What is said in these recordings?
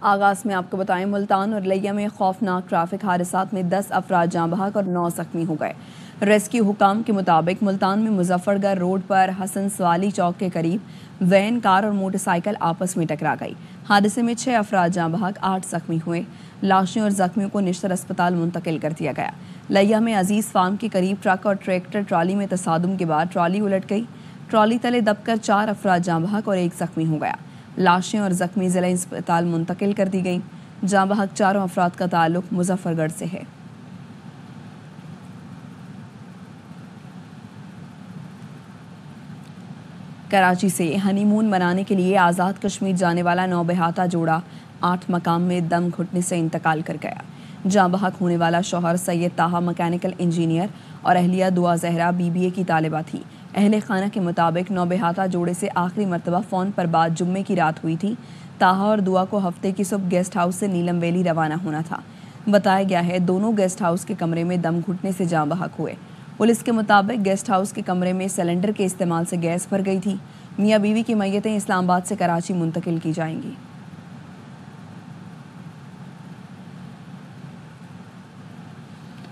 आगाज़ में आपको बताएं, मुल्तान और लिया में खौफनाक ट्रैफिक हादसात में 10 अफराद जाँ बहक और 9 जख्मी हो गए। रेस्क्यू हुकाम के मुताबिक मुल्तान में मुजफ्फरगढ़ रोड पर हसन सवाली चौक के करीब वैन, कार और मोटरसाइकिल आपस में टकरा गई। हादसे में 6 अफराद जाँ बहक, 8 जख्मी हुए। लाशें और जख्मियों को निश्तर अस्पताल मुंतकिल कर दिया गया। लिया में अजीज फार्म के करीब ट्रक और ट्रैक्टर ट्रॉली में तसादुम के बाद ट्रॉली उलट गई। ट्रॉली तले दबकर 4 अफराद जाँ बहक और 1 जख्मी हो गया। लाशें और जख्मी जिला अस्पताल मुंतकिल कर दी गई। जाँ बहक 4 अफराद का ताल्लुक मुजफ्फरगढ़ से है। कराची से हनीमून मनाने के लिए आज़ाद कश्मीर जाने वाला नौबहाता जोड़ा 8 मकाम में दम घुटने से इंतकाल कर गया। जाँ बहक होने वाला शौहर सैयद ताहा मैकेनिकल इंजीनियर और अहलिया दुआ जहरा BBA की तालिबा थी। अहले खाना के मुताबिक नौबहाता जोड़े से आखिरी मरतबा फ़ोन पर बात जुम्मे की रात हुई थी। ताहा और दुआ को हफ्ते की सुबह गेस्ट हाउस से नीलम वैली रवाना होना था। बताया गया है दोनों गेस्ट हाउस के कमरे में दम घुटने से जाँ बहक हुए। पुलिस के मुताबिक गेस्ट हाउस के कमरे में सिलेंडर के इस्तेमाल से गैस भर गई थी। मियाँ बीवी की मैयतें इस्लामाबाद से कराची मुंतकिल की जाएंगी।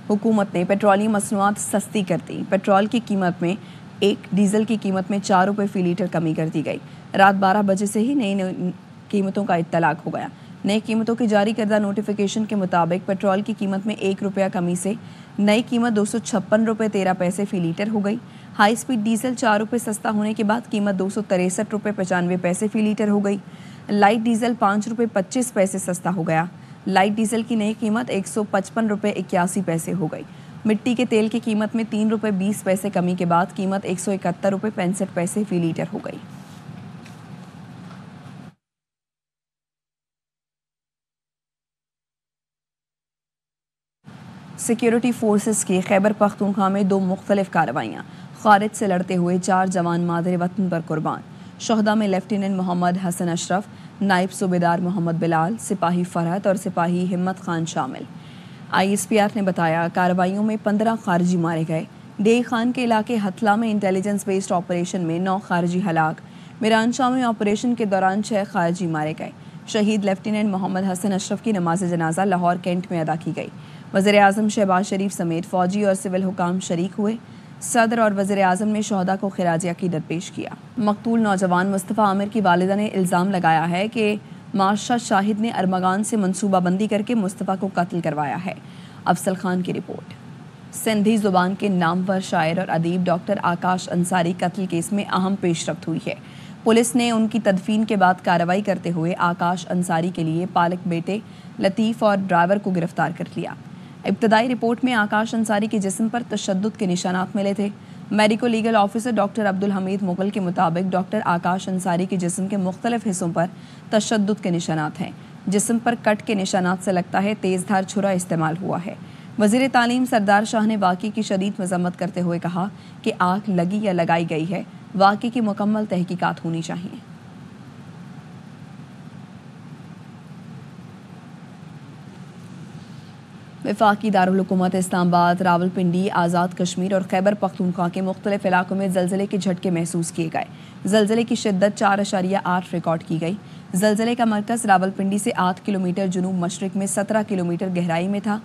हुकूमत ने पेट्रोलियम मसनूआत सस्ती कर दी। पेट्रोल की कीमत में डीजल की कीमत में 4 रुपये फ़ी लीटर कमी कर दी गई। रात 12 बजे से ही नई कीमतों का इत्तलाक हो गया। नई कीमतों की जारी करदा नोटिफिकेशन के मुताबिक पेट्रोल की कीमत में 1 रुपया कमी से नई कीमत 256 रुपये 13 पैसे फ़ी लीटर हो गई। हाई स्पीड डीजल 4 रुपये सस्ता होने के बाद कीमत 263 रुपये 95 पैसे फ़ी लीटर हो गई। लाइट डीजल 5 रुपये 25 पैसे सस्ता हो गया। लाइट डीजल की नई कीमत 155 रुपये 81 पैसे हो गई। मिट्टी के तेल की कीमत में 3 रुपये 20 पैसे कमी के बाद कीमत 171 रुपये 65 पैसे फ़ी लीटर हो गई। सिक्योरिटी फोर्सेस की खैबर पख्तूनख्वा में 2 मुख्तलिफ कार्रवाइयाँ। खारिज से लड़ते हुए 4 जवान मादर वतन पर कुर्बान। शहदा में लेफ्टिनेंट मोहम्मद हसन अशरफ, नायब सूबेदार मोहम्मद बिलाल, सिपाही फरहत और सिपाही हिम्मत खान शामिल। ISPR ने बताया कार्रवाइयों में 15 खारजी मारे गए। डे खान के इलाके हथला में इंटेलिजेंस बेस्ड ऑपरेशन में 9 खारजी हलाक। मिरानशाह में ऑपरेशन के दौरान 6 खारजी मारे गए। शहीद लेफ्टिनेंट मोहम्मद हसन अशरफ की नमाज जनाजा लाहौर कैंट में अदा की गई। वज़ीर आज़म शहबाज शरीफ समेत फ़ौजी और सिविल हुकाम शरीक हुए। सदर और वज़ीर आज़म ने शहदा को खिराज अक़ीदत पेश किया। मकतूल नौजवान मुस्तफ़ा आमिर की वालिदा ने इल्ज़ाम लगाया है कि माशा शाहिद ने अरमगान से मनसूबाबंदी करके मुस्तफ़ा को कत्ल करवाया है। अफसल खान की रिपोर्ट। सिंधी ज़ुबान के नामवर शायर और अदीब डॉक्टर आकाश अंसारी कत्ल केस में अहम पेशरफ्त हुई है। पुलिस ने उनकी तदफीन के बाद कार्रवाई करते हुए आकाश अंसारी के लिए पालक बेटे लतीफ़ और ड्राइवर को गिरफ्तार कर लिया। इब्तदाई रिपोर्ट में आकाश अंसारी के जिस्म पर तशद्दुद के निशानात मिले थे। Medico legal officer doctor Abdul Hamid Mughal के मुताबिक डॉक्टर आकाश अंसारी के जिस्म के मुख्तलिफ हिस्सों पर तशद्दुद के निशानात हैं। जिस्म पर कट के निशानात से लगता है तेज़धार छुरा इस्तेमाल हुआ है। वज़ीर तालीम सरदार शाह ने वाक़े की शदीद मज़म्मत करते हुए कहा कि आग लगी या लगाई गई है, वाक़े की मुकम्मल तहकीकात होनी चाहिए। वफाकी दारुल हुकूमत इस्लामाबाद, रावलपिंडी, आज़ाद कश्मीर और खैबर पख्तूनख्वा के मुख्तलिफ इलाकों में ज़लज़ले के झटके महसूस किए गए। ज़लज़ले की शिद्दत 4.8 रिकॉर्ड की गई। ज़लज़ले का मरकज़ रावलपिंडी से 8 किलोमीटर जुनूब मशरिक में 17 किलोमीटर गहराई में था।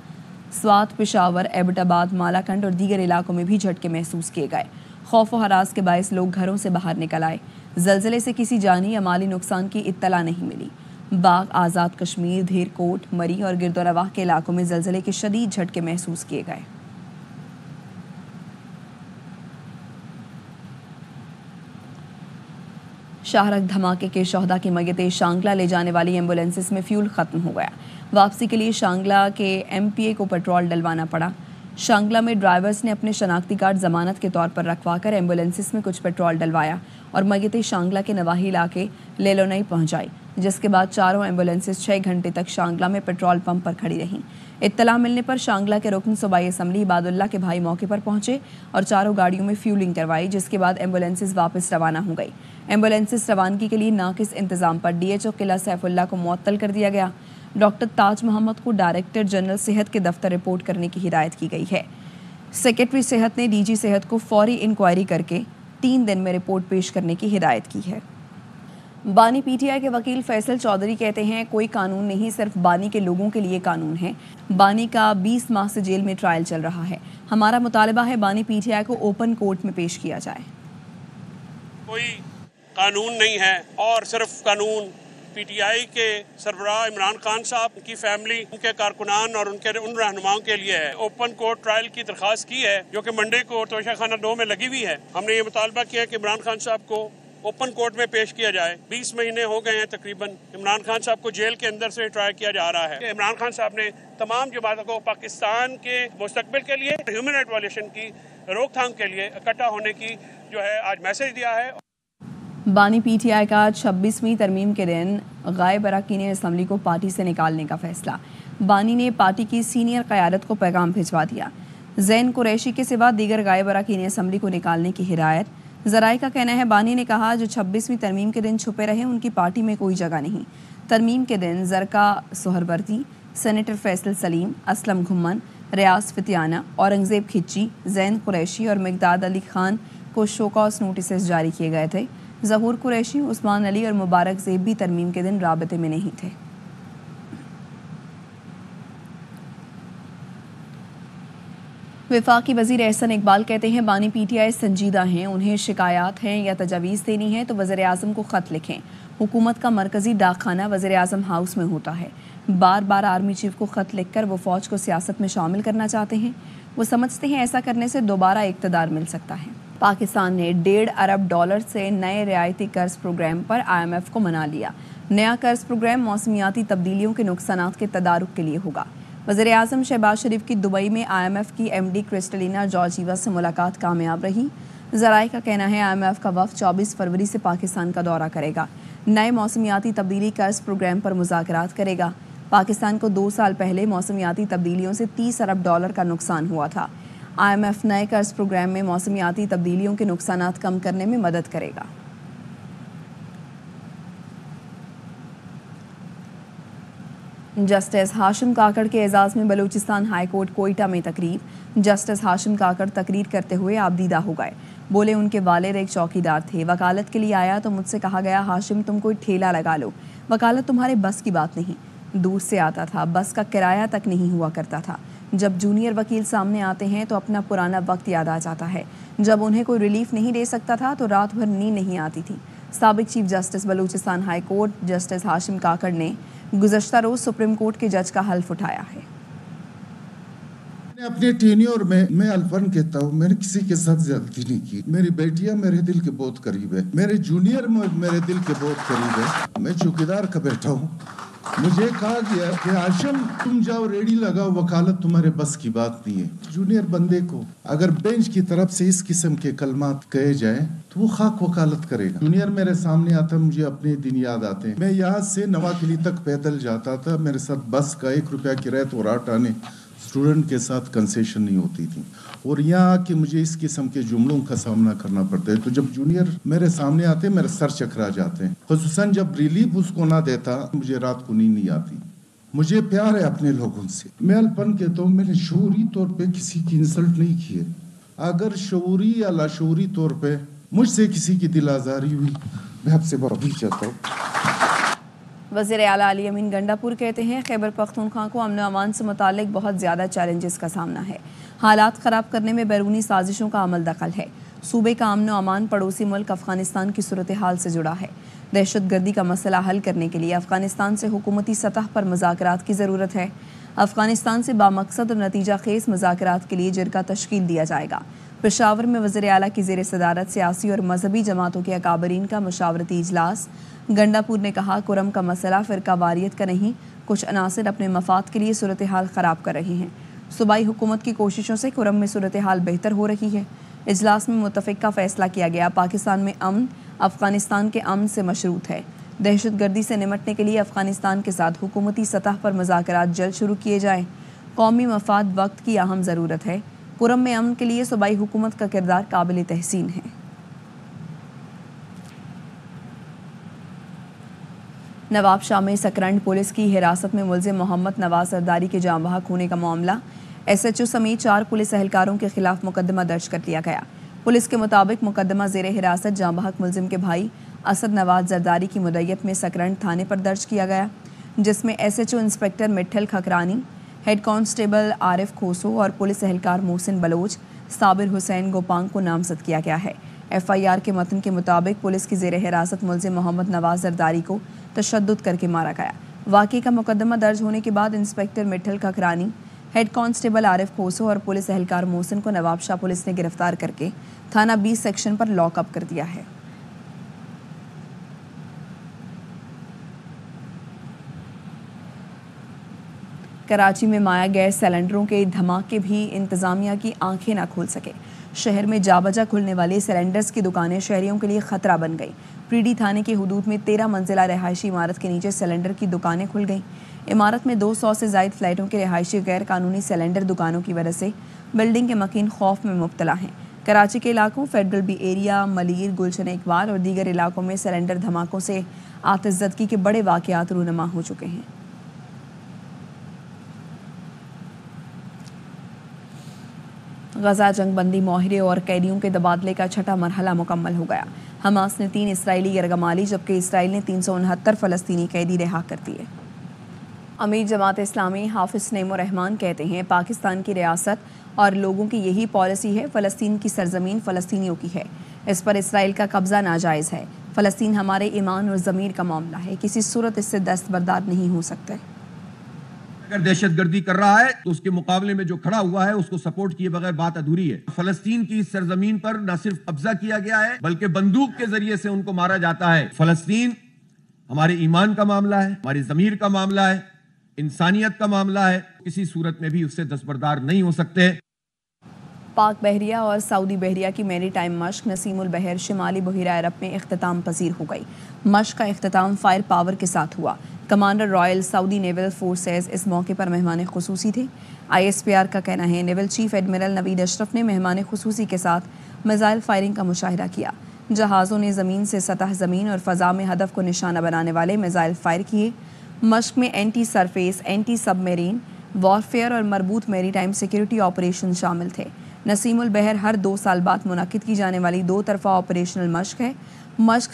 स्वात, पेशावर, एबटाबाद, मालाकंड और दीगर इलाकों में भी झटके महसूस किए गए। खौफ व हरास के बायस लोग घरों से बाहर निकल आए। ज़लज़ले से किसी जानी या माली नुकसान की इत्तला नहीं मिली। बाग, आज़ाद कश्मीर, धीरकोट, मरी और गिरदोनवाह के इलाकों में ज़लज़ले के शदीद झटके महसूस किए गए। शाहरग धमाके के शहदा की मैयतें शांगला ले जाने वाली एम्बुलेंसेस में फ्यूल ख़त्म हो गया। वापसी के लिए शांगला के MPA को पेट्रोल डलवाना पड़ा। शांगला में ड्राइवर्स ने अपने शनाख्ती कार्ड जमानत के तौर पर रखवा कर एम्बुलेंसेस में कुछ पेट्रोल डलवाया और मैयतें शांगला के नवाही इलाके लेलोनई पहुंचाई, जिसके बाद चारों एम्बुलेंसेस 6 घंटे तक शांगला में पेट्रोल पंप पर खड़ी रहीं। इत्तला मिलने पर शांगला के रुकन सूबाई असम्बली इबादुल्लाह के भाई मौके पर पहुंचे और चारों गाड़ियों में फ्यूलिंग करवाई, जिसके बाद एम्बुलेंसेस वापस रवाना हो गई। एम्बुलेंसेस रवानगी के लिए नाकिस इंतजाम पर DHO किला सैफुल्लाह को मुअत्तल कर दिया गया। डॉक्टर ताज मोहम्मद को डायरेक्टर जनरल सेहत के दफ्तर रिपोर्ट करने की हिदायत की गई है। सेक्रेटरी सेहत ने DG सेहत को फौरी इंक्वायरी करके 3 दिन में रिपोर्ट पेश करने की हिदायत की है। बानी पीटीआई के वकील फैसल चौधरी कहते हैं कोई कानून नहीं, सिर्फ बानी के लोगों के लिए कानून है। बानी का 20 माह से जेल में ट्रायल चल रहा है। हमारा मुतालबा है बानी पीटीआई को ओपन कोर्ट में पेश किया जाए। कोई कानून नहीं है और सिर्फ कानून पीटीआई के सरबराह इमरान खान साहब की फैमिली, उनके कारकुनान और उन रहनुमाओं के लिए है। ओपन कोर्ट ट्रायल की दरख्वास्त की है जो कि मंडे को तोशा खाना 2 में लगी हुई है। हमने ये मुतालबा किया कि इमरान खान साहब को ओपन कोर्ट में पेश किया जाए। 20 महीने हो गए हैं तकरीबन इमरान खान साहब को जेल के अंदर से ट्राई किया जा रहा है। इमरान खान साहब ने तमाम जमातों को पाकिस्तान के मुस्तकबिल के लिए, ह्यूमन राइट वायलेशन की रोकथाम के लिए इकट्ठा होने की जो है आज मैसेज दिया है। बानी पीटीआई का 26वीं तरमीम के दिन गायब अरकान असम्बली को पार्टी से निकालने का फैसला। बानी ने पार्टी की सीनियर क़यादत को पैगाम भिजवा दिया। ज़ैन कुरैशी के सिवा दीगर गायब अरकान असम्बली को निकालने की हिदायत। ज़राए का कहना है बानी ने कहा जो 26वीं तरमीम के दिन छुपे रहे उनकी पार्टी में कोई जगह नहीं। तरमीम के दिन जरका सोहरवर्दी, सेनेटर फैसल सलीम, असलम घुम्मन, रियाज फितियाना, औरंगज़ेब खिच्ची, ज़ैन कुरैशी और मिकदाद अली खान को शोकॉस नोटिस जारी किए गए थे। ज़हूर कुरैशी, उस्मान अली और मुबारक ज़ेब भी तरमीम के दिन राबते में नहीं थे। वफाकी वज़ीर एहसन इकबाल कहते हैं बानी पीटीआई संजीदा हैं, उन्हें शिकायत हैं या तजावीज़ देनी है तो वज़ीर आज़म को ख़त लिखें। हुकूमत का मरकज़ी डाकखाना वज़ीर आज़म हाउस में होता है। बार बार आर्मी चीफ को ख़त लिखकर वो फ़ौज को सियासत में शामिल करना चाहते हैं। वो समझते हैं ऐसा करने से दोबारा इक़्तिदार मिल सकता है। पाकिस्तान ने $1.5 अरब से नए रियायती कर्ज प्रोग्राम पर IMF को मना लिया। नया कर्ज प्रोग्राम मौसमियाती तब्दीलियों के नुकसानात के तदारुक के लिए होगा। वज़ीर आज़म शहबाज शरीफ की दुबई में IMF की MD क्रिस्टलिना जॉर्जीवा से मुलाकात कामयाब रही। ज़राए का कहना है IMF का वफ़द 24 फरवरी से पाकिस्तान का दौरा करेगा। नए मौसमियाती तब्दीली कर्ज प्रोग्राम पर मुज़ाकरात करेगा। पाकिस्तान को 2 साल पहले मौसमियाती तब्दीलियों से $30 अरब का नुकसान हुआ था। IMF नए कर्ज प्रोग्राम में मौसमियाती तब्दीलियों के नुकसानात कम करने में मदद करेगा। जस्टिस हाशिम काकड़ के एजाज़ में बलूचिस्तान हाई कोर्ट कोयटा में तकरीर। जस्टिस हाशिम काकड़ तकरीर करते हुए आबदीदा हो गए। बोले उनके वालिद एक चौकीदार थे, वकालत के लिए आया तो मुझसे कहा गया हाशिम तुम कोई ठेला लगा लो, वकालत तुम्हारे बस की बात नहीं। दूर से आता था, बस का किराया तक नहीं हुआ करता था। जब जूनियर वकील सामने आते हैं तो अपना पुराना वक्त याद आ जाता है। जब उन्हें कोई रिलीफ नहीं दे सकता था तो रात भर नींद नहीं आती थी। साबिक chief justice Balochistan high court justice Hashim Kakar ने गुज़श्ता रोज सुप्रीम कोर्ट के जज का हल्फ उठाया है। अपने टेन्योर में मैं अल्फन कहता हूँ, मैंने किसी के साथ ज्यादती नहीं की। मेरी बेटियां मेरे दिल के बहुत करीब है, मेरे जूनियर मेरे दिल के बहुत करीब है। मैं चौकीदार का बैठा हूँ, मुझे कहा गया कि हाशिम तुम जाओ रेडी लगाओ, वकालत तुम्हारे बस की बात नहीं है। जूनियर बंदे को अगर बेंच की तरफ से इस किस्म के कलमात कहे जाए तो वो खाक वकालत करेगा। जूनियर मेरे सामने आता, मुझे अपने दिन याद आते हैं। मैं यहाँ से नवाकिली तक पैदल जाता था, मेरे साथ बस का 1 रुपया किराया तो रात आने स्टूडेंट के साथ कंसेशन नहीं होती थी, और यहाँ आके मुझे इस किस्म के जुमलों का सामना करना पड़ता है। तो जब जूनियर मेरे सामने आते मेरे सर चकरा जाते हैं, खुसूसन जब रिलीफ उसको ना देता मुझे रात को नींद नहीं आती। मुझे प्यार है अपने लोगों से। मैं अल्पन कहता हूँ, मैंने शऊरी तौर पे किसी की इंसल्ट नहीं की है। अगर शऊरी या लाशऊरी तौर पे मुझसे किसी की दिल आज़ारी हुई, मैं आपसे माफ़ी चाहता हूँ। वज़ीर आला अली अमीन गंडापुर कहते हैं खैबर पख्तूनख्वा को अमन अमान से मुतालिक बहुत ज़्यादा चैलेंजेस का सामना है। हालात ख़राब करने में बैरूनी साजिशों का अमल दखल है। सूबे का अमन अमान पड़ोसी मुल्क अफ़गानिस्तान की सूरत हाल से जुड़ा है। दहशत गर्दी का मसला हल करने के लिए अफ़गानिस्तान से हुकूमती सतह पर मुज़ाकरात की ज़रूरत है। अफ़गानिस्तान से बामकसद और नतीजा खेज़ मुज़ाकरात के लिए जिरका तश्कील दिया जाएगा। पेशावर में वज़ीर आला की ज़ेर सदारत सियासी और मजहबी जमातों के अकाबरीन का मशावरती इजलास। गंडापुर ने कहा कुरम का मसला फ़िरका वारियत का नहीं, कुछ अनासिर अपने मफाद के लिए सूरत हाल ख़राब कर रहे हैं। सूबाई हुकूमत की कोशिशों से कुरम में सूरत हाल बेहतर हो रही है। इजलास में मुतफ़िक़ा फ़ैसला किया गया पाकिस्तान में अमन अफ़गानिस्तान के अमन से मशरूत है। दहशत गर्दी से निमटने के लिए अफ़गानिस्तान के साथ हुकूमती सतह पर मुज़ाकरात जल्द शुरू किए जाएँ। कौमी मफाद वक्त की अहम ज़रूरत है। कुरम में अमन के लिए सूबाई हुकूमत का किरदार काबिल तहसीन है। नवाब शाह में सकरंड पुलिस की हिरासत में मुलजिम मोहम्मद नवाज सरदारी के जाँ बहक होने का मामला। SHO समेत 4 पुलिस एहलकारों के खिलाफ मुकदमा दर्ज कर लिया गया। पुलिस के मुताबिक मुकदमा ज़ेर हिरासत जाँ बहक मुलजिम के भाई असद नवाज जरदारी की मुद्दत में सकरंड थाने पर दर्ज किया गया, जिसमें SHO inspector Mithal Khakrani, head constable Arif Khoso और पुलिस एहलकार मोहसिन बलोच, साबिर हुसैन गोपांग को नामजद किया गया है। FIR के मतन के मुताबिक पुलिस की ज़ेर हिरासत मुलजिम मोहम्मद नवाज जरदारी को तशद्दुद करके मारा गया। वाक़े का मुकदमा दर्ज होने के बाद inspector Mithal Khakrani, head constable Arif Khoso और पुलिस एहलकार मोहसिन को नवाबशाह पुलिस ने गिरफ्तार करके थाना 20 सेक्शन पर लॉकअप कर दिया है। कराची में माया गैस सिलेंडरों के धमाके भी इंतजामिया की आंखें ना खोल सके। शहर में जाबजा खुलने वाली सिलेंडर्स की दुकानें शहरियों के लिए खतरा बन गई। प्रीडी थाने की हुदूद में 13 मंजिला रिहायशी इमारत के नीचे सिलेंडर की दुकानें खुल गईं। इमारत में 200 से ज़ायद फ्लैटों के रिहायशी गैर कानूनी सिलेंडर दुकानों की वजह से बिल्डिंग के मकीन खौफ में मुब्तला हैं। कराची के इलाकों फेडरल बी एरिया, मलीर, गुलशन इकबाल और दीगर इलाकों में सिलेंडर धमाकों से आतिशज़दगी के बड़े वाक़यात रूनुमा हो चुके हैं। गजा जंगबंदी माहिरे और कैदियों के तबादले का छठा मरहला मुकम्मल हो गया। हमास ने 3 इसराइली यरगमाली जबकि इसराइल ने 369 फ़लस्तीनी कैदी रिहा कर दिए। अमीर जमात इस्लामी हाफिज नईमुर रहमान कहते हैं, पाकिस्तान की रियासत और लोगों की यही पॉलिसी है, फ़लस्तीन की सरजमीन फ़लस्तीनियों की है, इस पर इसराइल का कब्ज़ा नाजायज़ है। फ़लस्तीन हमारे ईमान और ज़मीर का मामला है, किसी सूरत इससे दस्तबरदार नहीं हो सकते। अगर दहशतगर्दी कर रहा है तो उसके मुकाबले में जो खड़ा हुआ है उसको सपोर्ट किए बगैर बात अधूरी है। फलस्तीन की सरजमीन पर न सिर्फ कब्जा किया गया है बल्कि बंदूक के जरिए से उनको मारा जाता है। फलस्तीन हमारे ईमान का मामला है, हमारी जमीर का मामला है, इंसानियत का मामला है, किसी सूरत में भी उससे दस्तबरदार नहीं हो सकते। पाक बहरिया और सऊदी बहरिया की मैरी टाइम मश्क नसीमुल बहर शिमाली बहिरा अरब में इख्तिताम पजीर हो गई। मश्क का इख्तिताम फायर पावर के साथ हुआ। Commander royal Saudi naval forces इस मौके पर मेहमान खुसूसी थे। ISPR का कहना है naval chief admiral Naveed Ashraf ने मेहमान खुसूसी के साथ मिसाइल फायरिंग का मुशाहिदा किया। जहाज़ों ने ज़मीन से सतह ज़मीन और फ़ज़ा में हदफ को निशाना बनाने वाले मिसाइल फायर किए। मश्क में anti surface, anti submarine warfare और मरबूत मैरी टाइम सिक्योरिटी ऑपरेशन शामिल थे। नसीमुल बहर हर 2 साल बाद मुनाकिद की जाने वाली 2 तरफ़ा ऑपरेशनल मश्क है। मश्क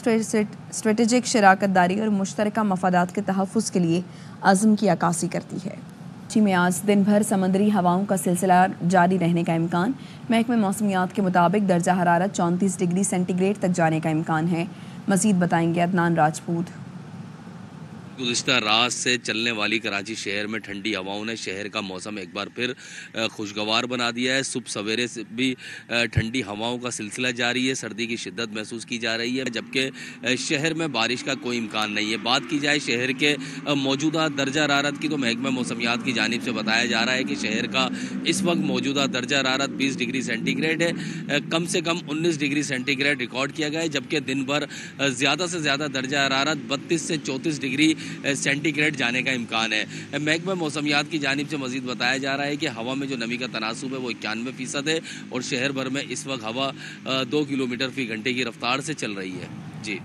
स्ट्रेटेजिक शराकतदारी और मुश्तरका मफादात के तहफ़्फ़ुज़ के लिए अज़्म की अक्कासी करती है। कराची में आज दिन भर समंदरी हवाओं का सिलसिला जारी रहने का इम्कान। महकमे मौसमियात के मुताबिक दर्जा हरारत 34 डिग्री सेंटीग्रेड तक जाने का इम्कान है। मज़ीद बताएंगे अदनान राजपूत। गुज़िश्ता रात से चलने वाली कराची शहर में ठंडी हवाओं ने शहर का मौसम एक बार फिर खुशगवार बना दिया है। सुबह सवेरे से भी ठंडी हवाओं का सिलसिला जारी है, सर्दी की शिद्दत महसूस की जा रही है, जबकि शहर में बारिश का कोई इम्कान नहीं है। बात की जाए शहर के मौजूदा दर्जा हरारत की तो महकमा मौसमियात की जानिब से बताया जा रहा है कि शहर का इस वक्त मौजूदा दर्जा हरारत 20 डिग्री सेंटीग्रेड है। कम से कम 19 डिग्री सेंटीग्रेड रिकॉर्ड किया गया है, जबकि दिन भर ज़्यादा से ज़्यादा दर्जा हरारत 32 से 34 डिग्री सेंटीग्रेड जाने का इम्कान है। महकमा मौसमियात की जानिब से मजीद बताया जा रहा है कि हवा में जो नमी का तनासुब है वो 91% है और शहर भर में इस वक्त हवा 2 किलोमीटर फी घंटे की रफ्तार से चल रही है। जी।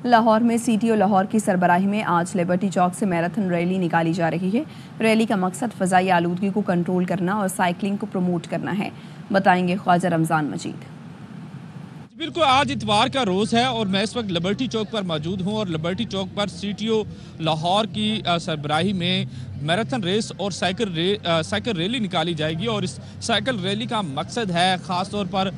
लाहौर में CTO लाहौर की सरबराही में आज लिबर्टी चौक से मैराथन रैली निकाली जा रही है। रैली का मकसद फ़ज़ाई आलूदगी को कंट्रोल करना और साइकिलिंग को प्रमोट करना है। बताएंगे ख्वाजा रमज़ान मजीद। बिल्कुल, आज इतवार का रोज़ है और मैं इस वक्त लिबर्टी चौक पर मौजूद हूँ और लिबर्टी चौक पर CTO लाहौर की सरबराही में मैराथन रेस और साइकिल रैली निकाली जाएगी और इस साइकिल रैली का मकसद है ख़ास तौर पर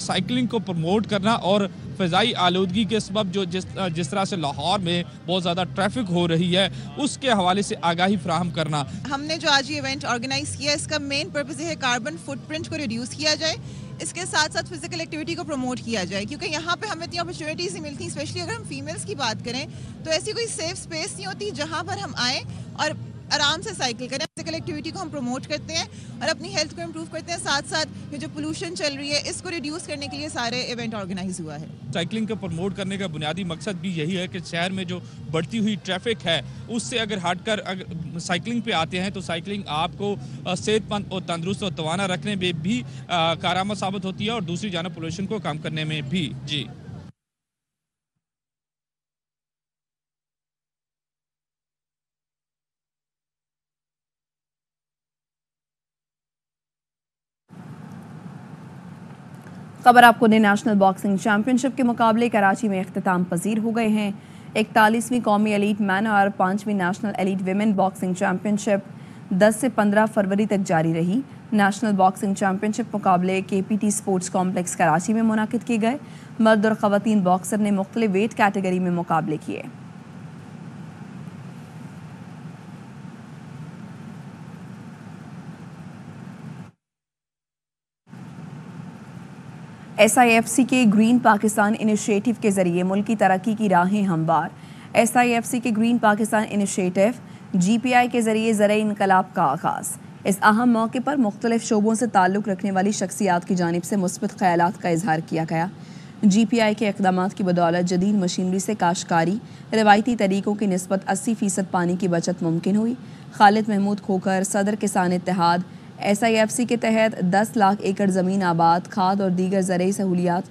साइकिलिंग को प्रमोट करना और फ़ज़ाई आलूदगी के सबब जो जिस तरह से लाहौर में बहुत ज़्यादा ट्रैफिक हो रही है उसके हवाले से आगाही फराहम करना। हमने जो आज ये इवेंट ऑर्गेनाइज़ किया इसका मेन पर्पज़ है कार्बन फुटप्रिंट को रिड्यूस किया जाए, इसके साथ साथ फिजिकल एक्टिविटी को प्रमोट किया जाए, क्योंकि यहाँ पे हमें इतनी अपॉर्चुनिटीज़ नहीं मिलती, स्पेशली अगर हम फीमेल्स की बात करें तो ऐसी कोई सेफ स्पेस नहीं होती जहाँ पर हम आएँ और आराम से साइकिल करें। फिजिकल एक्टिविटी को हम प्रमोट करते हैं और अपनी हेल्थ को इम्प्रूव करते हैं, साथ साथ ये जो पोल्यूशन चल रही है इसको रिड्यूस करने के लिए सारे इवेंट ऑर्गेनाइज हुआ है। साइकिलिंग को प्रमोट करने का बुनियादी मकसद भी यही है कि शहर में जो बढ़ती हुई ट्रैफिक है उससे अगर हटकर अगर साइकिलिंग पे आते हैं तो साइकिलिंग आपको सेहतमंद और तंदुरुस्त और तवाना रखने में भी कारआमद साबित होती है और दूसरी जानब पोल्यूशन को कम करने में भी। जी। खबर आपको ने नेशनल बॉक्सिंग चैंपियनशिप के मुकाबले कराची में इख्तिताम पजीर हो गए हैं। 41वीं कौमी एलीट मैन और 5वीं national elite women boxing championship 10 से 15 फरवरी तक जारी रही। नेशनल बॉक्सिंग चैंपियनशिप मुकाबले KPT स्पोर्ट्स कॉम्प्लेक्स कराची में मुनाकिद किए गए। मर्द और ख़वातीन बॉक्सर ने मुख्तलिफ वेट कैटेगरी में मुकाबले किए। SIFC के ग्रीन पाकिस्तान इनिशिएटिव के जरिए मुल्की तरक्की की राहें हमवार। SIFC के ग्रीन पाकिस्तान इनिशिएटिव GPI के जरिए ज़राई इनकलाब का आगाज़। इस अहम मौके पर मुख्तलिफ शोबों से ताल्लुक़ रखने वाली शख्सियात की जानिब से मुस्बत ख्यालात का इजहार किया गया। GPI के इक़दामात की बदौलत जदीद मशीनरी से काश्तकारी रवायती तरीक़ों की निस्बत 80% पानी की बचत मुमकिन हुई। खालिद महमूद खोखर, सदर किसान इत्तेहाद, SIFC के तहत 10 लाख एकड़ ज़मीन आबाद, खाद और दीगर ज़रई सहूलियात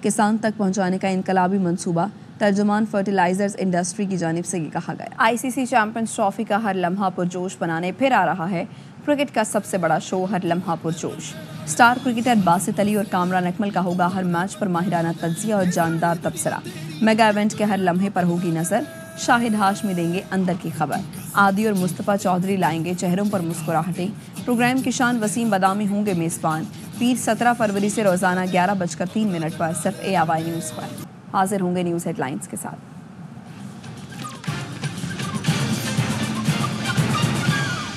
किसान तक पहुँचाने का इनकलाबी मनसूबा। तर्जुमान फर्टिलाइजर्स इंडस्ट्री की जानिब से ये कहा गया। ICC चैंपियंस ट्रॉफी का हर लम्हा पुरजोश बनाने फिर आ रहा है क्रिकेट का सबसे बड़ा शो हर लम्हा पुरजोश। स्टार क्रिकेटर बासित अली और कामरान अकमल का होगा हर मैच पर माहिराना तज्जिया और जानदार तबसरा। मेगा इवेंट के हर लम्हे पर होगी नजर। शाहिद हाशमी देंगे अंदर की खबर। आदि और मुस्तफ़ा चौधरी लाएंगे चेहरों पर मुस्कुराहटें। प्रोग्राम की शान वसीम बदामी होंगे मेज़बान। पीर 17 फरवरी से रोजाना 11:03 पर सिर्फ ARY न्यूज़ पर हाजिर होंगे न्यूज़ हेडलाइंस के साथ।